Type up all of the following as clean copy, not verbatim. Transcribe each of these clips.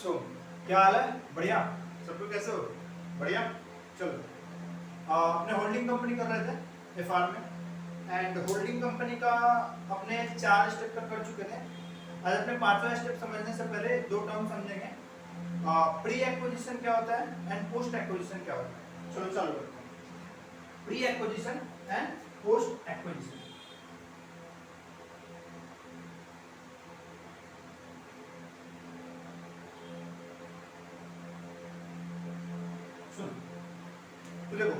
सो क्या हाल है? बढ़िया। सब लोग कैसे हो? बढ़िया। चलो, अपने होल्डिंग कंपनी कर रहे थे एफआर में, एंड होल्डिंग कंपनी का अपने 4 स्टेप तक कर चुके थे। आज अपने 5वां स्टेप समझने से पहले 2 टर्म समझेंगे। प्री एक्विजिशन क्या होता है एंड पोस्ट एक्विजिशन क्या होता है। चलो चालू करते हैं। Pre acquisition and post acquisition. तो देखो,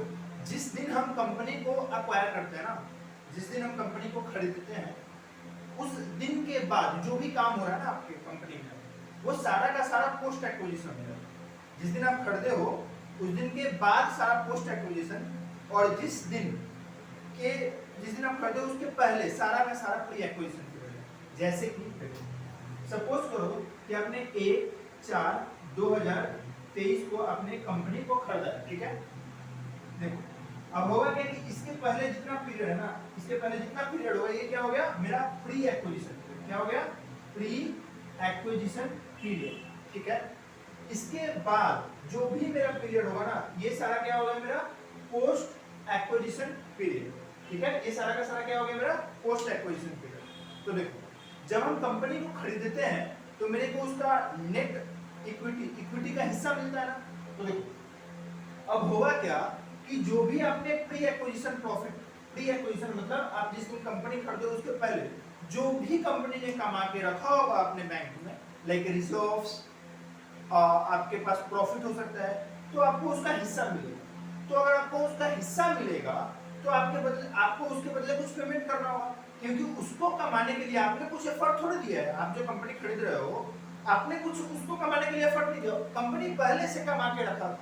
जिस दिन हम कंपनी को अक्वायर करते हैं ना, जिस दिन हम कंपनी को खरीदते हैं, उस दिन के बाद जो भी काम हो रहा है ना आपके कंपनी में, वो सारा का सारा पोस्ट एक्विजिशन है। जिस दिन आप खरीदे हो उस दिन के बाद सारा पोस्ट एक्विजिशन, और जिस दिन आप खरीदे हो उसके पहले सारा का सारा प्री एक्विजिशन पीरियड है। जैसे कि सपोज करो कि आपने 1/4/2023 को अपने कंपनी को खरीदा है, ठीक है। देखो, अब होगा क्या कि इसके पहले जितना पीरियड है ना, इसके पहले जितना पीरियड होगा ये क्या हो गया? मेरा प्री एक्विजिशन पीरियड। क्या हो गया? प्री एक्विजिशन पीरियड, ठीक है। इसके बाद जो भी मेरा पीरियड होगा ना, ये सारा क्या होगा? मेरा पोस्ट एक्विजिशन पीरियड, ठीक है। ये सारा का सारा क्या हो गया? मेरा पोस्ट एक्विजिशन पीरियड। तो देखो, जब हम कंपनी को खरीदते हैं तो मेरे को उसका नेट इक्विटी का हिस्सा मिलता है ना। तो देखो, अब होगा क्या कि जो भी आपने pre acquisition profit, pre acquisition मतलब आप जिस दिन कंपनी खरीदे उसके पहले जो भी कंपनी ने कमा के रखा होगा अपने बैंक में, लाइक रिजर्व्स, आपके पास प्रॉफिट हो सकता है, तो आपको उसका हिस्सा मिलेगा। तो अगर आपको उसका हिस्सा मिलेगा तो आपको उसके बदले कुछ पेमेंट करना होगा, क्योंकि उसको कमाने के लिए आपने कुछ एफर्ट थोड़ी दिया है। आप जो कंपनी खरीद रहे हो, आपने कुछ उसको कमाने के लिए एफर्ट नहीं दिया, कंपनी पहले से कमा के रखा था।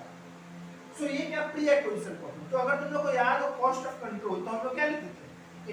सो ये क्या? Pre acquisition profit. तो अगर तुम लोग को याद हो कॉस्ट ऑफ कंट्रोल, तो हम लोग क्या लिखते थे?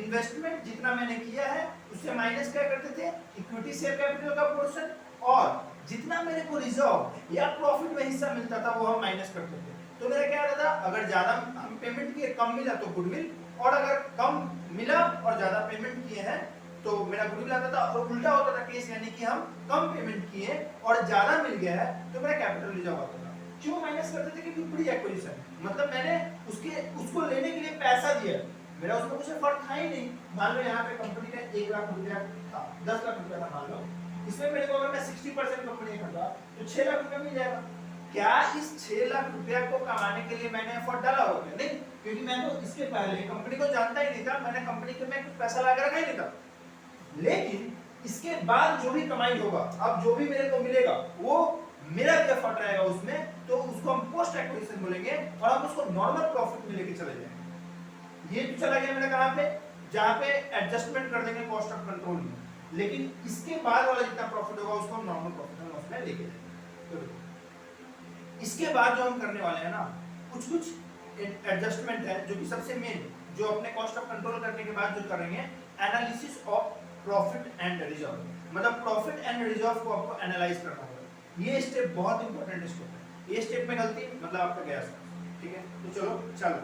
इन्वेस्टमेंट जितना मैंने किया है उससे माइनस क्या करते थे? इक्विटी शेयर कैपिटल का पोर्शन, और जितना मेरे को रिजर्व या प्रॉफिट में हिस्सा मिलता था वो हम माइनस करते थे। तो मेरा क्या रहता? अगर ज्यादा हम पेमेंट किए, कम मिला तो गुडविल, और अगर कम मिला और ज्यादा पेमेंट किए हैं तो मेरा गुडविल आता था। और उल्टा होता था केस, यानी कि हम कम पेमेंट किए और ज्यादा मिल गया है तो मेरा कैपिटल रिजर्व आता था। क्यों माइनस करते थे? क्योंकि प्री एक्विजिशन मतलब मैंने उसको लेने के लिए पैसा दिया, मेरा उसमें कुछ फर्क था ही नहीं। मान लो यहाँ पे कंपनी का 1 लाख रुपया था, 10 लाख रुपया था मान लो, इसमें मेरे को अगर मैं 60% कंपनी खरीदा तो 6 लाख रुपया मिल जाएगा। क्या इस 6 लाख रुपया को कमाने के लिए मैंने एफर्ट डाला होगा? नहीं, क्योंकि मैं तो इसके पहले कंपनी को जानता ही नहीं था, मैंने कंपनी के में कुछ पैसा लगा रखा ही नहीं था। लेकिन इसके बाद जो भी कमाई होगा, अब जो भी मेरे को मिलेगा वो मेरा भी एफर्ट रहेगा उसमें, तो उसको हम पोस्ट एक्विजिशन बोलेंगे और हम उसको नॉर्मल प्रॉफिट में लेके चले जाएंगे। ये तो चला गया मेरा कहां पे? जहां पे एडजस्टमेंट कर देंगे कॉस्ट ऑफ कंट्रोल में। लेकिन इसके बाद वाला जितना प्रॉफिट होगा उसको हम नॉर्मल प्रॉफिट में उसमें लेके जाएंगे। तो इसके बाद जो हम करने वाले हैं ना, कुछ एडजस्टमेंट है जो कि सबसे मेन, जो अपने कॉस्ट ऑफ कंट्रोल करने के बाद जो करेंगे, analysis of profit and reserve, मतलब प्रॉफिट एंड रिजर्व को आपको एनालाइज करना होगा। ये स्टेप बहुत इंपॉर्टेंट स्टेप है। ये स्टेप में गलती मतलब आपका गया, ठीक है। तो चलो चालू।